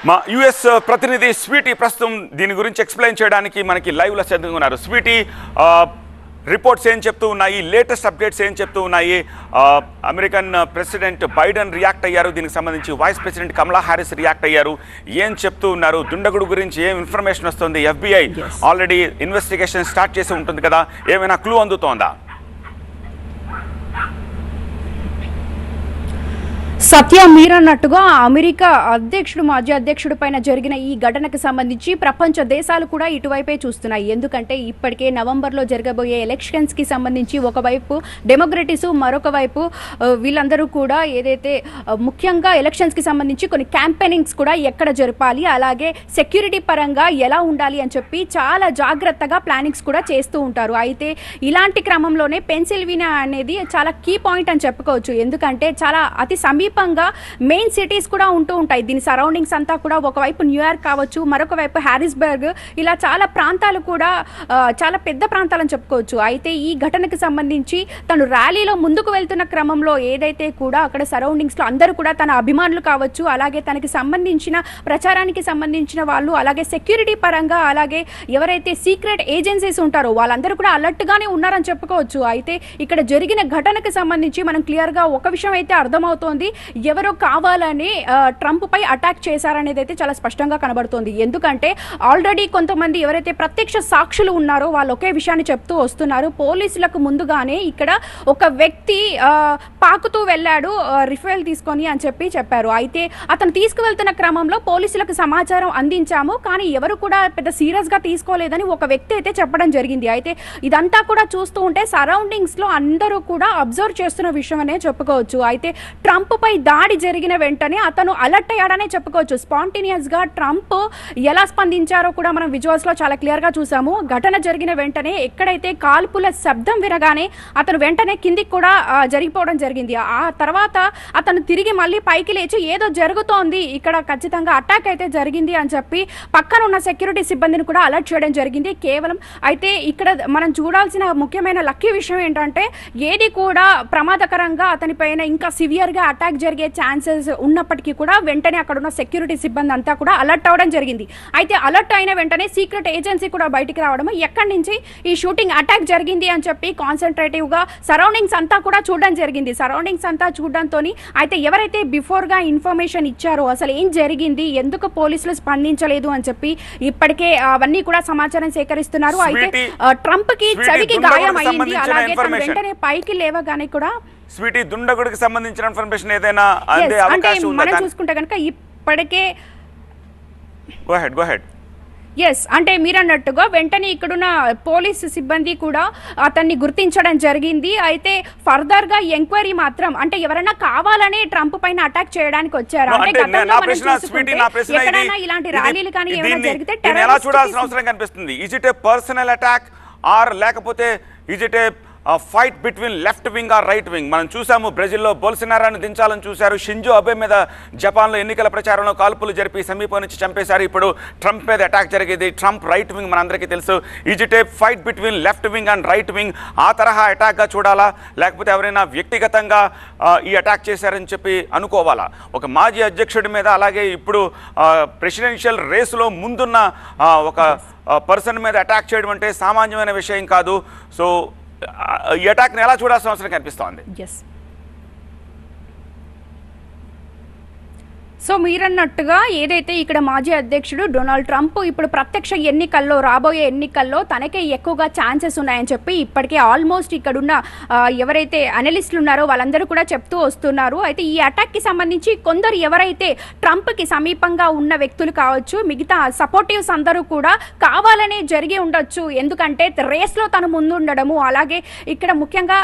మా యుఎస్ ప్రతినిధి స్వీటీ ప్రస్తుతం దీని గురించి ఎక్స్ప్లెయిన్ చేయడానికి మనకి లైవ్లో సిద్ధంగా ఉన్నారు. స్వీటీ, రిపోర్ట్స్ ఏం చెప్తూ ఉన్నాయి, లేటెస్ట్ అప్డేట్స్ ఏం చెప్తూ ఉన్నాయి? అమెరికన్ ప్రెసిడెంట్ బైడెన్ రియాక్ట్ అయ్యారు, దీనికి సంబంధించి వైస్ ప్రెసిడెంట్ కమలా హ్యారిస్ రియాక్ట్ అయ్యారు. ఏం చెప్తూ ఉన్నారు? దుండగుడు గురించి ఏం ఇన్ఫర్మేషన్ వస్తుంది? FBI ఆల్రెడీ ఇన్వెస్టిగేషన్ స్టార్ట్ చేసి ఉంటుంది కదా, ఏమైనా క్లూ అందుతోందా? సత్య, మీరన్నట్టుగా అమెరికా అధ్యక్షుడు, మాజీ అధ్యక్షుడి పైన జరిగిన ఈ ఘటనకు సంబంధించి ప్రపంచ దేశాలు కూడా ఇటువైపే చూస్తున్నాయి. ఎందుకంటే ఇప్పటికే నవంబర్లో జరగబోయే ఎలక్షన్స్కి సంబంధించి ఒకవైపు డెమోక్రటిస్, మరొక వైపు వీళ్ళందరూ కూడా ఏదైతే ముఖ్యంగా ఎలక్షన్స్కి సంబంధించి కొన్ని క్యాంపెయినింగ్స్ కూడా ఎక్కడ జరపాలి, అలాగే సెక్యూరిటీ పరంగా ఎలా ఉండాలి అని చెప్పి చాలా జాగ్రత్తగా ప్లానింగ్స్ కూడా చేస్తూ ఉంటారు. అయితే ఇలాంటి క్రమంలోనే పెన్సిల్వేనియా అనేది చాలా కీ పాయింట్ అని చెప్పుకోవచ్చు. ఎందుకంటే చాలా అతి సమీపంగా మెయిన్ సిటీస్ కూడా ఉంటూ ఉంటాయి. దీని సరౌండింగ్స్ అంతా కూడా ఒకవైపు న్యూయార్క్ కావచ్చు, మరొక వైపు హ్యారిస్బర్గ్, ఇలా చాలా ప్రాంతాలు కూడా చాలా పెద్ద ప్రాంతాలని చెప్పుకోవచ్చు. అయితే ఈ ఘటనకు సంబంధించి తను ర్యాలీలో ముందుకు వెళ్తున్న క్రమంలో ఏదైతే కూడా అక్కడ సరౌండింగ్స్లో అందరూ కూడా తన అభిమానులు కావచ్చు, అలాగే తనకి సంబంధించిన ప్రచారానికి సంబంధించిన వాళ్ళు, అలాగే సెక్యూరిటీ పరంగా, అలాగే ఎవరైతే సీక్రెట్ ఏజెన్సీస్ ఉంటారో వాళ్ళందరూ కూడా అలర్ట్గానే ఉన్నారని చెప్పుకోవచ్చు. అయితే ఇక్కడ జరిగిన ఘటనకు సంబంధించి మనం క్లియర్గా ఒక విషయం అయితే అర్థమవుతోంది, ఎవరో కావాలని ట్రంప్ పై అటాక్ చేశారనేది అయితే చాలా స్పష్టంగా కనబడుతోంది. ఎందుకంటే ఆల్రెడీ కొంతమంది ఎవరైతే ప్రత్యక్ష సాక్షులు ఉన్నారో వాళ్ళు ఒకే విషయాన్ని చెప్తూ వస్తున్నారు. పోలీసులకు ముందుగానే ఇక్కడ ఒక వ్యక్తి పాకుతూ వెళ్ళాడు రిఫైల్ తీసుకొని అని చెప్పారు. అయితే అతను తీసుకువెళ్తున్న క్రమంలో పోలీసులకు సమాచారం అందించాము, కానీ ఎవరు కూడా పెద్ద సీరియస్గా తీసుకోలేదని ఒక వ్యక్తి అయితే చెప్పడం జరిగింది. అయితే ఇదంతా కూడా చూస్తూ ఉంటే సరౌండింగ్స్లో అందరూ కూడా అబ్జర్వ్ చేస్తున్న విషయం అనే చెప్పుకోవచ్చు. అయితే ట్రంప్ పై దాడి జరిగిన వెంటనే అతను అలర్ట్ అయ్యాడనే చెప్పుకోవచ్చు. స్పాంటేనియస్గా ట్రంప్ ఎలా స్పందించారో కూడా మనం విజువల్స్లో చాలా క్లియర్గా చూసాము. ఘటన జరిగిన వెంటనే ఎక్కడైతే కాల్పుల శబ్దం వినగానే అతను వెంటనే కిందికి కూడా జరిగిపోవడం జరిగింది. ఆ తర్వాత అతను తిరిగి మళ్ళీ పైకి లేచి ఏదో జరుగుతోంది, ఇక్కడ ఖచ్చితంగా అటాక్ అయితే జరిగింది అని చెప్పి పక్కన ఉన్న సెక్యూరిటీ సిబ్బందిని కూడా అలర్ట్ చేయడం జరిగింది. కేవలం అయితే ఇక్కడ మనం చూడాల్సిన ముఖ్యమైన లక్కీ విషయం ఏంటంటే ఏది కూడా ప్రమాదకరంగా అతనిపైన ఇంకా సివియర్గా అటాక్ జరిగే ఛాన్సెస్ ఉన్నప్పటికీ కూడా వెంటనే అక్కడ ఉన్న సెక్యూరిటీ సిబ్బంది అంతా కూడా అలర్ట్ అవ్వడం జరిగింది. అయితే అలర్ట్ అయిన వెంటనే సీక్రెట్ ఏజెన్సీ కూడా బయటికి రావడం, ఎక్కడి నుంచి ఈ షూటింగ్ అటాక్ జరిగింది అని చెప్పి కాన్సన్ట్రేటివ్గా సరౌండింగ్స్ అంతా కూడా చూడడం జరిగింది. సరౌండింగ్స్ అంతా చూడడంతో అయితే ఎవరైతే బిఫోర్గా ఇన్ఫర్మేషన్ ఇచ్చారో అసలు ఏం జరిగింది, ఎందుకు పోలీసులు స్పందించలేదు అని చెప్పి ఇప్పటికే అవన్నీ కూడా సమాచారం సేకరిస్తున్నారు. అయితే ట్రంప్ కి చెవికి గాయం అయింది, అలాగే తను వెంటనే పైకి లేవగానే కూడా స్వీటీ, దుండగుడికి సంబంధించిన ఇన్ఫర్మేషన్ ఏదైనా అందే అవకాశం ఉందా? మనం చూసుకుంటే కనుక ఇప్పటికే గో హెడ్. ఎస్, అంటే మీరన్నట్టుగా వెంటనే ఇక్కడున్న పోలీసు సిబ్బంది కూడా అతన్ని గుర్తించడం జరిగింది. అయితే ఫర్దర్ గా ఎంక్వైరీ మాత్రం, అంటే ఎవరైనా కావాలని ట్రంప్ పైన అటాక్ చేయడానికి వచ్చారు అంటే ఎక్కడైనా ఇలాంటి ర్యాలీలు కానీ ఏమైనా జరిగితే ఎలా చూడాల్సిన అవసరం కనిపిస్తుంది? Is it a personal attack or లేకపోతే is it a fight between left wing or right wing? మనం చూసాము బ్రెజిల్లో బోల్సనారోని దించాలని చూశారు, షింజో అబే మీద జపాన్లో ఎన్నికల ప్రచారంలో కాల్పులు జరిపి సమీపం నుంచి చంపేశారు. ఇప్పుడు ట్రంప్ మీద అటాక్ జరిగేది. ట్రంప్ రైట్ వింగ్ మనందరికీ తెలుసు. Is it a fight between left wing and right wing? ఆ తరహా అటాక్గా చూడాలా, లేకపోతే ఎవరైనా వ్యక్తిగతంగా ఈ అటాక్ చేశారని చెప్పి అనుకోవాలా? ఒక మాజీ అధ్యక్షుడి మీద, అలాగే ఇప్పుడు ప్రెసిడెన్షియల్ రేసులో ముందున్న ఒక పర్సన్ మీద అటాక్ చేయడం అంటే సామాన్యమైన విషయం కాదు. సో ఈ అటాక్ని ఎలా చూడాల్సిన అవసరం కనిపిస్తోంది? సో మీరన్నట్టుగా ఏదైతే ఇక్కడ మాజీ అధ్యక్షుడు డొనాల్డ్ ట్రంప్ ఇప్పుడు ప్రత్యక్ష ఎన్నికల్లో, రాబోయే ఎన్నికల్లో తనకే ఎక్కువగా ఛాన్సెస్ ఉన్నాయని చెప్పి ఇప్పటికే ఆల్మోస్ట్ ఇక్కడున్న ఎవరైతే అనలిస్టులు ఉన్నారో వాళ్ళందరూ కూడా చెప్తూ వస్తున్నారు. అయితే ఈ అటాక్కి సంబంధించి కొందరు ఎవరైతే ట్రంప్కి సమీపంగా ఉన్న వ్యక్తులు కావచ్చు, మిగతా సపోర్టివ్స్ అందరూ కూడా కావాలనే జరిగి ఉండొచ్చు. ఎందుకంటే రేస్లో తను ముందుండడము, అలాగే ఇక్కడ ముఖ్యంగా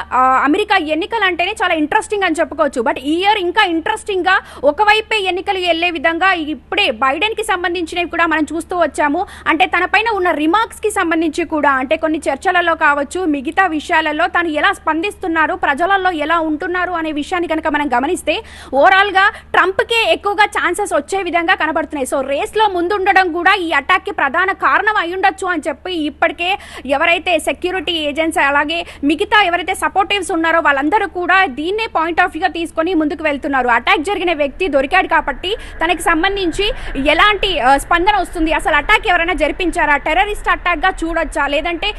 అమెరికా ఎన్నికలు అంటేనే చాలా ఇంట్రెస్టింగ్ అని చెప్పుకోవచ్చు. బట్ ఈ ఇయర్ ఇంకా ఇంట్రెస్టింగ్గా ఒకవైపే ఎన్నికలు వెళ్లే విధంగా ఇప్పుడే బైడెన్ కి సంబంధించినవి కూడా మనం చూస్తూ వచ్చాము. అంటే తన పైన ఉన్న రిమార్క్స్ కి సంబంధించి కూడా, అంటే కొన్ని చర్చలలో కావచ్చు, మిగతా విషయాలలో తను ఎలా స్పందిస్తున్నారు, ప్రజలలో ఎలా ఉంటున్నారు అనే విషయాన్ని కనుక మనం గమనిస్తే ఓవరాల్ గా ట్రంప్ కే ఎక్కువగా ఛాన్సెస్ వచ్చే విధంగా కనబడుతున్నాయి. సో రేస్ లో ముందుండడం కూడా ఈ అటాక్ కి ప్రధాన కారణం అయి ఉండొచ్చు అని చెప్పి ఇప్పటికే ఎవరైతే సెక్యూరిటీ ఏజెంట్స్, అలాగే మిగతా ఎవరైతే సపోర్టివ్స్ ఉన్నారో వాళ్ళందరూ కూడా దీన్నే పాయింట్ ఆఫ్ వ్యూగా తీసుకొని ముందుకు వెళ్తున్నారు. అటాక్ జరిగిన వ్యక్తి దొరికాడు కాబట్టి కాబట్టి తనకి సంబంధించి ఎలాంటి స్పందన వస్తుంది, అసలు అటాక్ ఎవరైనా జరిపించారా, టెర్రరిస్ట్ అటాక్గా చూడొచ్చా, లేదంటే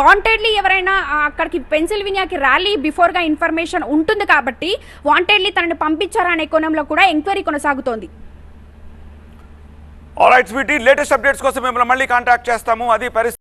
వాంటెడ్లీ ఎవరైనా అక్కడికి పెన్సిల్వేనియాకి ర్యాలీ బిఫోర్గా ఇన్ఫర్మేషన్ ఉంటుంది కాబట్టి వాంటెడ్లీ తనని పంపించారా అనే కోణంలో కూడా ఎంక్వైరీ కొనసాగుతోంది. ఆల్రైట్ స్వీటీ, లేటెస్ట్ అప్డేట్స్ కోసం మిమ్మల్ని మళ్ళీ కాంటాక్ట్ చేస్తాము. అది పరిస్థితి.